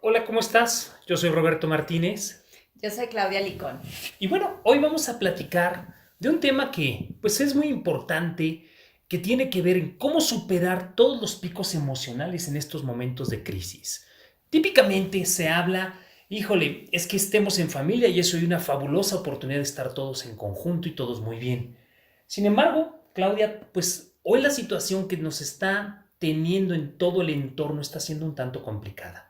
Hola, ¿cómo estás? Yo soy Roberto Martínez Yo soy Claudia Licón. y bueno, hoy vamos a platicar de un tema que pues es muy importante, que tiene que ver en cómo superar todos los picos emocionales en estos momentos de crisis. Típicamente se habla, híjole, es que estemos en familia y eso es una fabulosa oportunidad de estar todos en conjunto y todos muy bien. Sin embargo, Claudia, pues hoy la situación que nos está teniendo en todo el entorno está siendo un tanto complicada.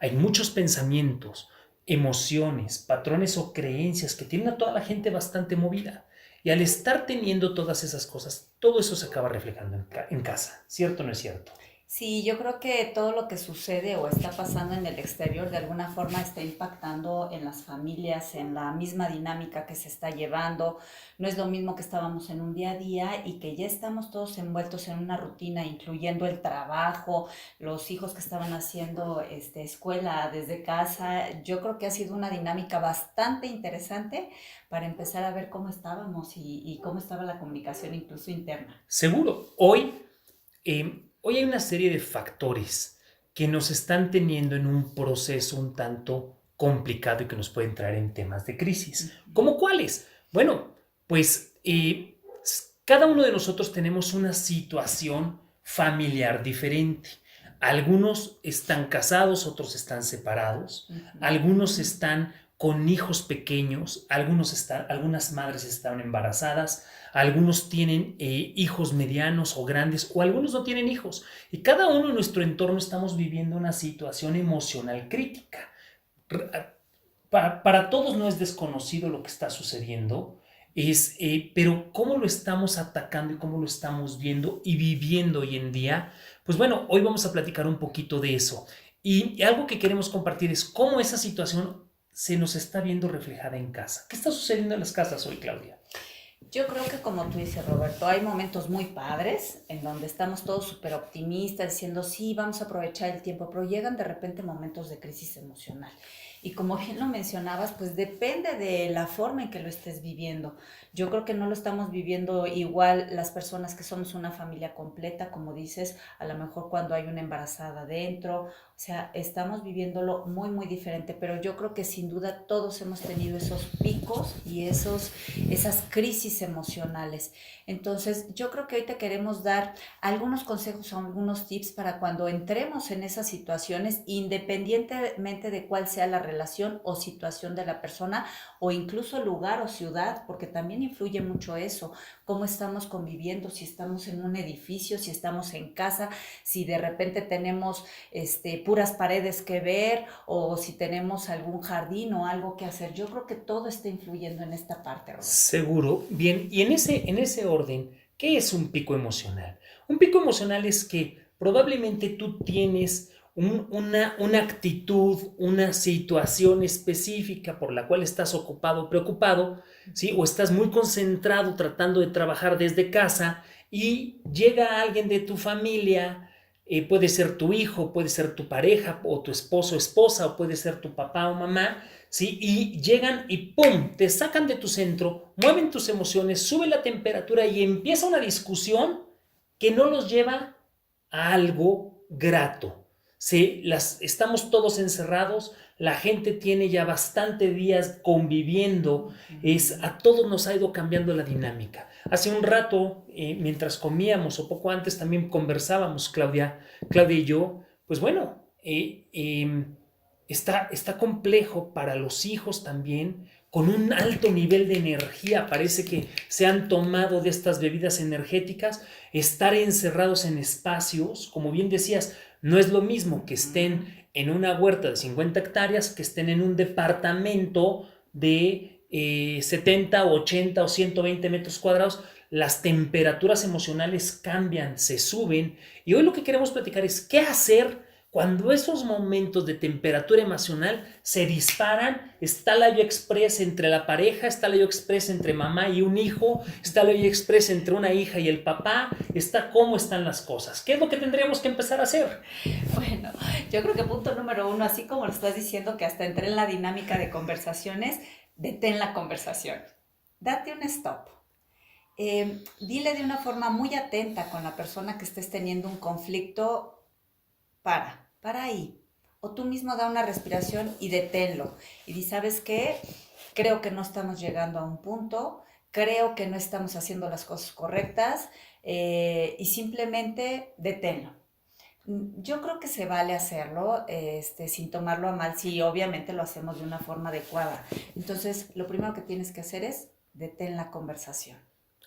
Hay muchos pensamientos, emociones, patrones o creencias que tienen a toda la gente bastante movida. Y al estar teniendo todas esas cosas, todo eso se acaba reflejando en casa. ¿Cierto o no es cierto? Sí, yo creo que todo lo que sucede o está pasando en el exterior de alguna forma está impactando en las familias, en la misma dinámica que se está llevando. No es lo mismo que estábamos en un día a día y que ya estamos todos envueltos en una rutina, incluyendo el trabajo, los hijos que estaban haciendo escuela desde casa. Yo creo que ha sido una dinámica bastante interesante para empezar a ver cómo estábamos y cómo estaba la comunicación incluso interna. Seguro, hoy hay una serie de factores que nos están teniendo en un proceso un tanto complicado y que nos pueden traer en temas de crisis. ¿Cómo cuáles? Bueno, pues cada uno de nosotros tenemos una situación familiar diferente. Algunos están casados, otros están separados, Ujú. algunos están con hijos pequeños, algunas madres están embarazadas, algunos tienen hijos medianos o grandes, o algunos no tienen hijos. Y cada uno en nuestro entorno estamos viviendo una situación emocional crítica. Para todos no es desconocido lo que está sucediendo, pero cómo lo estamos atacando y cómo lo estamos viendo y viviendo hoy en día, pues bueno, hoy vamos a platicar un poquito de eso. Y algo que queremos compartir es cómo esa situación se nos está viendo reflejada en casa. ¿Qué está sucediendo en las casas hoy, Claudia? Yo creo que como tú dices, Roberto, hay momentos muy padres en donde estamos todos súper optimistas diciendo, sí, vamos a aprovechar el tiempo, pero llegan de repente momentos de crisis emocional. Y como bien lo mencionabas, pues depende de la forma en que lo estés viviendo. Yo creo que no lo estamos viviendo igual las personas que somos una familia completa, como dices, a lo mejor cuando hay una embarazada dentro, o sea, estamos viviéndolo muy, muy diferente, pero yo creo que sin duda todos hemos tenido esos picos y esas crisis emocionales. Entonces, yo creo que hoy te queremos dar algunos consejos o algunos tips para cuando entremos en esas situaciones, independientemente de cuál sea la relación o situación de la persona, o incluso lugar o ciudad, porque también influye mucho eso, cómo estamos conviviendo, si estamos en un edificio, si estamos en casa, si de repente tenemos puras paredes que ver o si tenemos algún jardín o algo que hacer. Yo creo que todo está influyendo en esta parte, Roberto. Seguro. Bien, y en ese orden, ¿qué es un pico emocional? Un pico emocional es que probablemente tú tienes una actitud, una situación específica por la cual estás ocupado o preocupado, ¿sí? O estás muy concentrado tratando de trabajar desde casa y llega alguien de tu familia, puede ser tu hijo, puede ser tu pareja o tu esposo o esposa, o puede ser tu papá o mamá, ¿sí? Y llegan y ¡pum! Te sacan de tu centro, mueven tus emociones, sube la temperatura y empieza una discusión que no los lleva a algo grato. Estamos todos encerrados, la gente tiene ya bastante días conviviendo, a todos nos ha ido cambiando la dinámica. Hace un rato, mientras comíamos o poco antes también conversábamos, Claudia y yo, pues bueno, está complejo para los hijos también, con un alto nivel de energía. Parece que se han tomado de estas bebidas energéticas, estar encerrados en espacios, como bien decías, no es lo mismo que estén en una huerta de 50 hectáreas que estén en un departamento de 70, 80 o 120 metros cuadrados. Las temperaturas emocionales cambian, se suben. Y hoy lo que queremos platicar es qué hacer cuando esos momentos de temperatura emocional se disparan. Está la yo express entre la pareja, está la yo express entre mamá y un hijo, está la yo express entre una hija y el papá, está cómo están las cosas. ¿Qué es lo que tendríamos que empezar a hacer? Bueno, yo creo que punto número uno, así como lo estás diciendo, que hasta entré en la dinámica de conversaciones, detén la conversación. Date un stop. Dile de una forma muy atenta con la persona que estés teniendo un conflicto, para ahí. O tú mismo da una respiración y deténlo. Y di, ¿sabes qué? Creo que no estamos llegando a un punto, creo que no estamos haciendo las cosas correctas, y simplemente deténlo. Yo creo que se vale hacerlo sin tomarlo a mal, si obviamente lo hacemos de una forma adecuada. Entonces, lo primero que tienes que hacer es detén la conversación.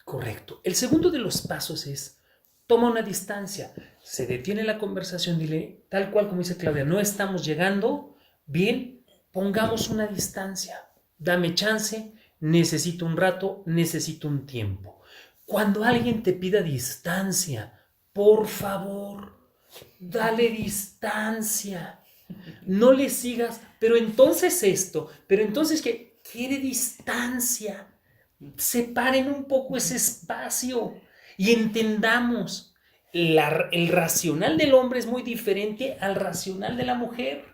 Correcto. El segundo de los pasos es, toma una distancia, se detiene la conversación, dile, tal cual como dice Claudia, no estamos llegando, bien, pongamos una distancia, dame chance, necesito un rato, necesito un tiempo. Cuando alguien te pida distancia, por favor, dale distancia. No le sigas, pero entonces esto, pero entonces que quiere distancia. Separen un poco ese espacio y entendamos, el racional del hombre es muy diferente al racional de la mujer.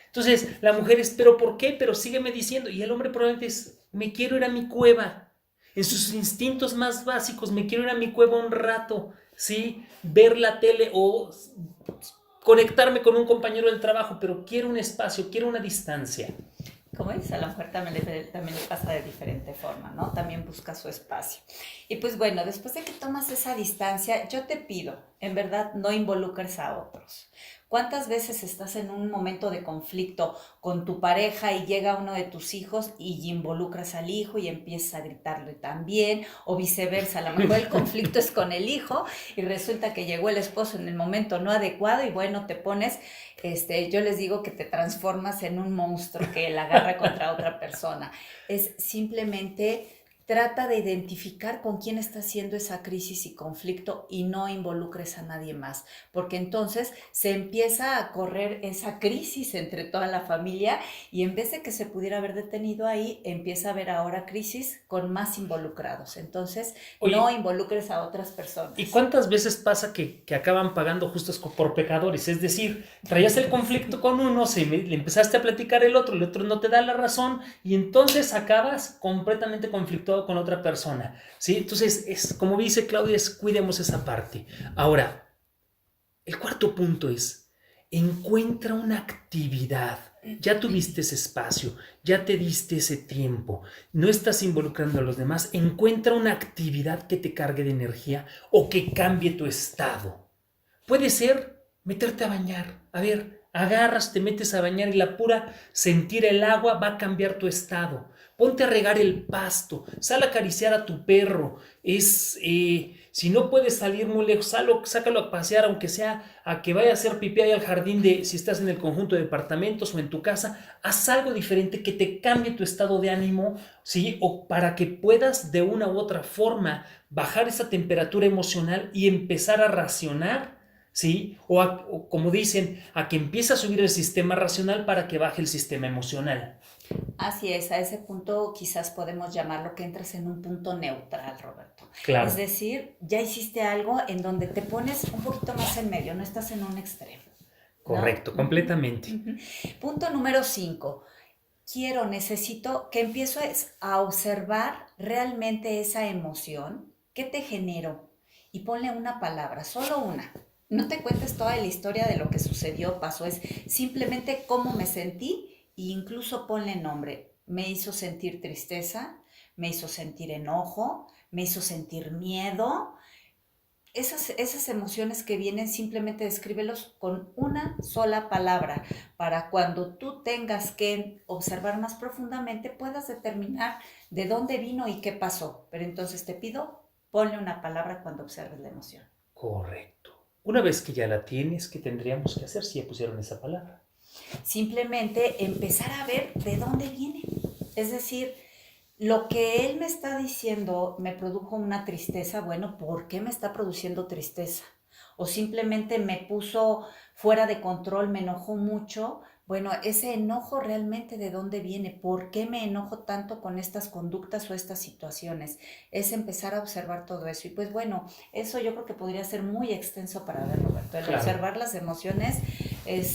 Entonces, la mujer es, pero ¿por qué? Pero sígueme diciendo. Y el hombre probablemente es, me quiero ir a mi cueva. En sus instintos más básicos, me quiero ir a mi cueva un rato, ¿sí? Ver la tele o conectarme con un compañero del trabajo, pero quiero un espacio, quiero una distancia. Como dices, a la mujer también le pasa de diferente forma, ¿no? También busca su espacio. Y pues bueno, después de que tomas esa distancia, yo te pido, en verdad, no involucres a otros. ¿Cuántas veces estás en un momento de conflicto con tu pareja y llega uno de tus hijos y involucras al hijo y empiezas a gritarle también, o viceversa? A lo mejor el conflicto es con el hijo y resulta que llegó el esposo en el momento no adecuado y bueno, te pones, yo les digo que te transformas en un monstruo que la agarra contra otra persona. Es simplemente trata de identificar con quién está haciendo esa crisis y conflicto y no involucres a nadie más, porque entonces se empieza a correr esa crisis entre toda la familia y en vez de que se pudiera haber detenido ahí, empieza a haber ahora crisis con más involucrados. Entonces, Oye, no involucres a otras personas. ¿y cuántas veces pasa que acaban pagando justos por pecadores? Es decir, traías el conflicto con uno, le empezaste a platicar el otro no te da la razón y entonces acabas completamente conflictuado con otra persona, ¿sí? Entonces, es, como dice Claudia, es, cuidemos esa parte. Ahora, el cuarto punto es, encuentra una actividad. Ya tuviste ese espacio, ya te diste ese tiempo, no estás involucrando a los demás. Encuentra una actividad que te cargue de energía o que cambie tu estado. Puede ser meterte a bañar. A ver, agarras, te metes a bañar y la pura sentir el agua va a cambiar tu estado. Ponte a regar el pasto, sal a acariciar a tu perro. Si no puedes salir muy lejos, sácalo a pasear, aunque sea a que vaya a hacer pipí ahí al jardín si estás en el conjunto de departamentos o en tu casa. Haz algo diferente que te cambie tu estado de ánimo, ¿sí? O para que puedas de una u otra forma bajar esa temperatura emocional y empezar a racionar, ¿sí? O como dicen, a que empiece a subir el sistema racional para que baje el sistema emocional. Así es, a ese punto quizás podemos llamarlo que entras en un punto neutral, Roberto. Claro. Es decir, ya hiciste algo en donde te pones un poquito más en medio, no estás en un extremo, ¿no? Correcto, completamente. Punto número 5. Necesito que empieces a observar realmente esa emoción. ¿Qué te generó? Y ponle una palabra, solo una. No te cuentes toda la historia de lo que sucedió, pasó, es simplemente cómo me sentí e incluso ponle nombre. Me hizo sentir tristeza, me hizo sentir enojo, me hizo sentir miedo. Esas emociones que vienen, simplemente descríbelos con una sola palabra para cuando tú tengas que observar más profundamente puedas determinar de dónde vino y qué pasó. Pero entonces te pido, ponle una palabra cuando observes la emoción. Correcto. Una vez que ya la tienes, ¿qué tendríamos que hacer si ya pusieron esa palabra? Simplemente empezar a ver de dónde viene. Es decir, lo que él me está diciendo me produjo una tristeza. Bueno, ¿por qué me está produciendo tristeza? O simplemente me puso fuera de control, me enojó mucho. Bueno, ese enojo realmente de dónde viene, ¿por qué me enojo tanto con estas conductas o estas situaciones? Es empezar a observar todo eso. Y pues bueno, eso yo creo que podría ser muy extenso para ver, Roberto. El observar las emociones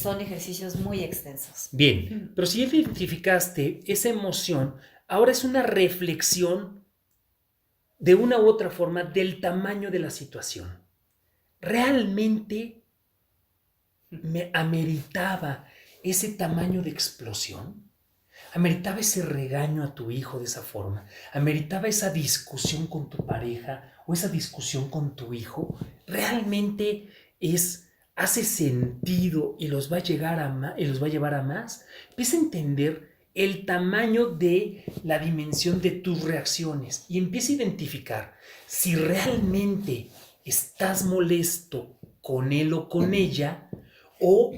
son ejercicios muy extensos. Bien, pero si identificaste esa emoción, ahora es una reflexión de una u otra forma del tamaño de la situación. ¿Realmente me ameritaba ese tamaño de explosión? ¿Ameritaba ese regaño a tu hijo de esa forma? ¿Ameritaba esa discusión con tu pareja o esa discusión con tu hijo? ¿Realmente hace sentido y los va a y los va a llevar a más? Empieza a entender el tamaño de la dimensión de tus reacciones y empieza a identificar si realmente estás molesto con él o con ella, o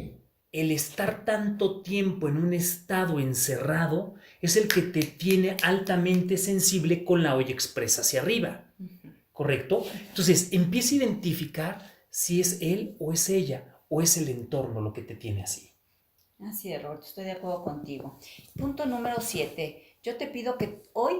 el estar tanto tiempo en un estado encerrado es el que te tiene altamente sensible con la olla expresa hacia arriba, ¿correcto? Entonces empieza a identificar si es él o es ella o es el entorno lo que te tiene así. Así es, Roberto, estoy de acuerdo contigo. Punto número 7. Yo te pido que hoy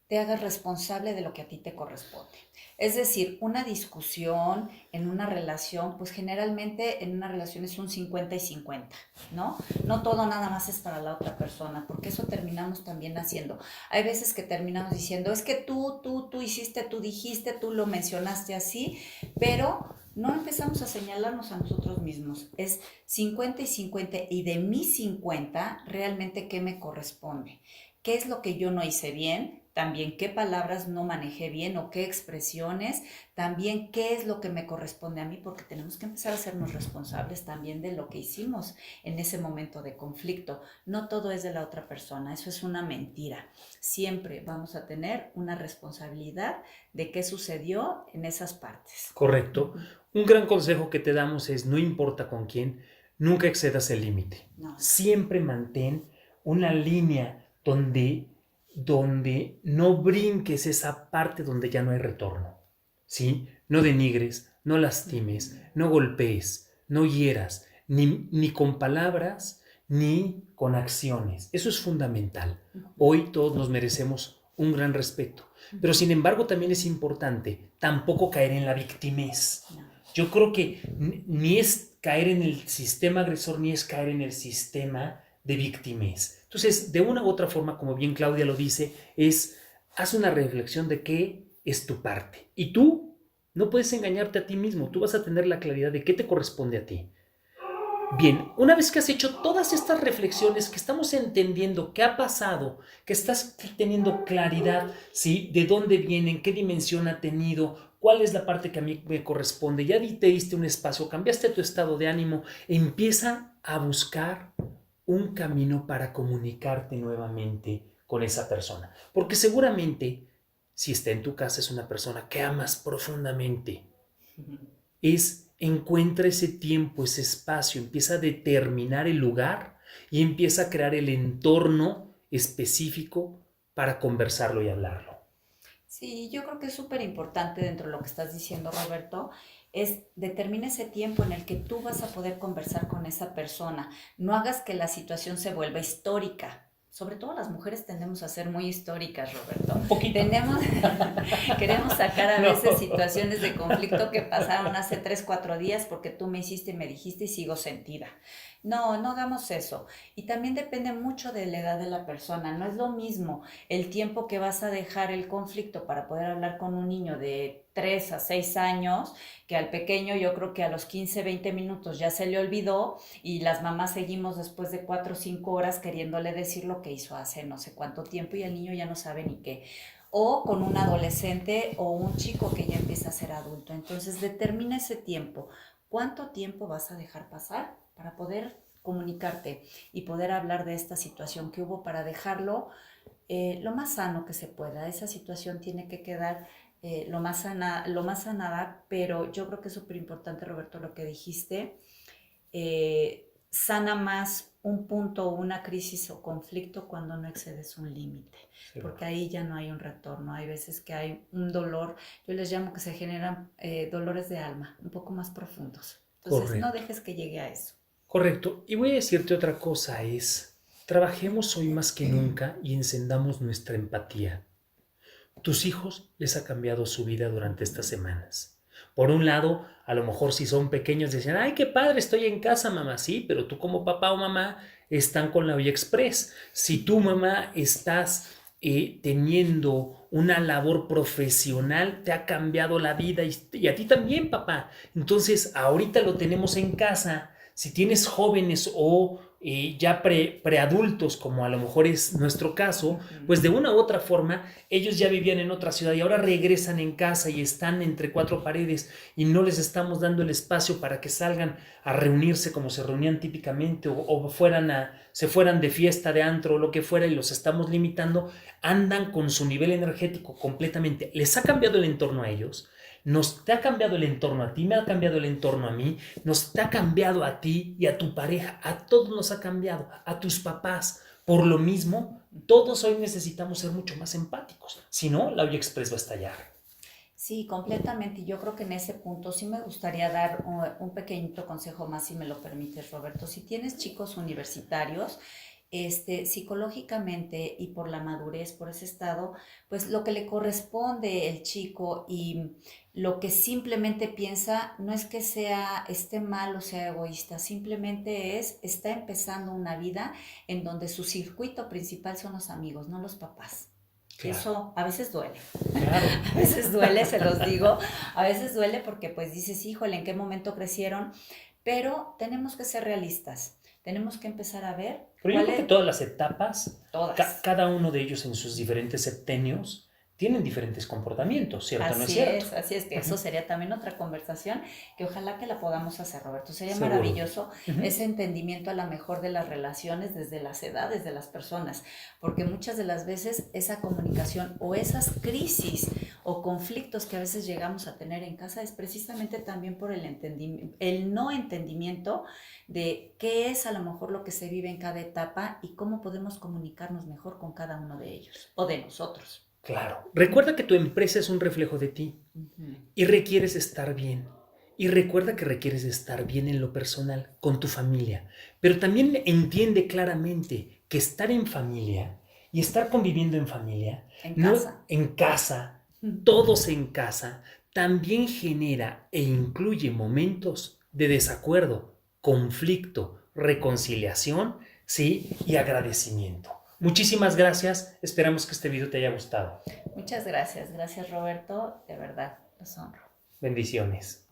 te hagas responsable de lo que a ti te corresponde. Es decir, una discusión en una relación, pues generalmente en una relación es un 50 y 50, ¿no? No todo nada más es para la otra persona, porque eso terminamos también haciendo. Hay veces que terminamos diciendo, es que tú hiciste, tú dijiste, tú lo mencionaste así, pero no empezamos a señalarnos a nosotros mismos. Es 50 y 50, y de mis 50, realmente qué me corresponde. ¿Qué es lo que yo no hice bien? También qué palabras no manejé bien o qué expresiones. También qué es lo que me corresponde a mí, porque tenemos que empezar a hacernos responsables también de lo que hicimos en ese momento de conflicto. No todo es de la otra persona, eso es una mentira. Siempre vamos a tener una responsabilidad de qué sucedió en esas partes. Correcto. Un gran consejo que te damos es, no importa con quién, nunca excedas el límite. No. Siempre mantén una línea donde no brinques esa parte donde ya no hay retorno, ¿sí? No denigres, no lastimes, no golpees, no hieras, ni con palabras, ni con acciones. Eso es fundamental. Hoy todos nos merecemos un gran respeto, pero sin embargo también es importante tampoco caer en la victimez. Yo creo que ni es caer en el sistema agresor, ni es caer en el sistema de víctimas. Entonces, de una u otra forma, como bien Claudia lo dice, haz una reflexión de qué es tu parte. Y tú no puedes engañarte a ti mismo, tú vas a tener la claridad de qué te corresponde a ti. Bien, una vez que has hecho todas estas reflexiones, que estamos entendiendo qué ha pasado, que estás teniendo claridad, ¿sí? De dónde vienen, qué dimensión ha tenido, cuál es la parte que a mí me corresponde, ya te diste un espacio, cambiaste tu estado de ánimo, empieza a buscar un camino para comunicarte nuevamente con esa persona. Porque seguramente, si está en tu casa, es una persona que amas profundamente. Encuentra ese tiempo, ese espacio, empieza a determinar el lugar y empieza a crear el entorno específico para conversarlo y hablarlo. Sí, yo creo que es súper importante dentro de lo que estás diciendo, Roberto, es determina ese tiempo en el que tú vas a poder conversar con esa persona. No hagas que la situación se vuelva histórica. Sobre todo las mujeres tendemos a ser muy históricas, Roberto. Un poquito. Queremos sacar a veces situaciones de conflicto que pasaron hace 3, 4 días porque tú me hiciste y me dijiste y sigo sentida. No, no hagamos eso. Y también depende mucho de la edad de la persona. No es lo mismo el tiempo que vas a dejar el conflicto para poder hablar con un niño de 3 a 6 años, que al pequeño yo creo que a los 15, 20 minutos ya se le olvidó y las mamás seguimos después de 4 o 5 horas queriéndole decir lo que hizo hace no sé cuánto tiempo y el niño ya no sabe ni qué. O con un adolescente o un chico que ya empieza a ser adulto. Entonces determina ese tiempo. ¿Cuánto tiempo vas a dejar pasar para poder comunicarte y poder hablar de esta situación que hubo para dejarlo lo más sano que se pueda? Esa situación tiene que quedar lo más sanada, pero yo creo que es súper importante, Roberto, lo que dijiste. Sana más un punto o una crisis o conflicto cuando no excedes un límite, sí, porque ahí ya no hay un retorno. Hay veces que hay un dolor, yo les llamo que se generan dolores de alma un poco más profundos. Entonces, correcto, no dejes que llegue a eso. Correcto. Y voy a decirte otra cosa, trabajemos hoy más que nunca y encendamos nuestra empatía. Tus hijos les ha cambiado su vida durante estas semanas. Por un lado, a lo mejor si son pequeños dicen, ay, qué padre, estoy en casa, mamá. Sí, pero tú como papá o mamá están con la olla express. Si tú, mamá, estás teniendo una labor profesional, te ha cambiado la vida y a ti también, papá. Entonces, ahorita lo tenemos en casa. Si tienes jóvenes o ya preadultos, como a lo mejor es nuestro caso, pues de una u otra forma ellos ya vivían en otra ciudad y ahora regresan en casa y están entre cuatro paredes y no les estamos dando el espacio para que salgan a reunirse como se reunían típicamente o se fueran de fiesta, de antro o lo que fuera, y los estamos limitando. Andan con su nivel energético completamente. Les ha cambiado el entorno a ellos. Nos te ha cambiado el entorno a ti, me ha cambiado el entorno a mí, nos te ha cambiado a ti y a tu pareja, a todos nos ha cambiado, a tus papás. Por lo mismo, todos hoy necesitamos ser mucho más empáticos. Si no, la olla express va a estallar. Sí, completamente. Y yo creo que en ese punto sí me gustaría dar un pequeñito consejo más, si me lo permites, Roberto. Si tienes chicos universitarios, psicológicamente y por la madurez, por ese estado, pues lo que le corresponde el chico y lo que simplemente piensa no es que esté mal o sea egoísta, simplemente está empezando una vida en donde su circuito principal son los amigos, no los papás. Claro. Eso a veces duele. Claro. A veces duele, se los digo. A veces duele porque pues dices, híjole, ¿en qué momento crecieron? Pero tenemos que ser realistas. Tenemos que empezar a ver. Pero yo creo que todas las etapas, Todas. cada uno de ellos en sus diferentes septenios, tienen diferentes comportamientos, ¿cierto? ¿No es cierto? Así es que eso sería también otra conversación que ojalá que la podamos hacer, Roberto. Sería Seguro. Maravilloso ese entendimiento a lo mejor de las relaciones desde las edades de las personas, porque muchas de las veces esa comunicación o esas crisis o conflictos que a veces llegamos a tener en casa es precisamente también por el no entendimiento de qué es a lo mejor lo que se vive en cada etapa y cómo podemos comunicarnos mejor con cada uno de ellos o de nosotros. Claro. Recuerda que tu empresa es un reflejo de ti y requieres estar bien. Y recuerda que requieres estar bien en lo personal, con tu familia. Pero también entiende claramente que estar en familia y estar conviviendo en familia, en casa, todos en casa, también genera e incluye momentos de desacuerdo, conflicto, reconciliación, ¿sí? Y agradecimiento. Muchísimas gracias. Esperamos que este video te haya gustado. Muchas gracias. Gracias, Roberto. De verdad, los honro. Bendiciones.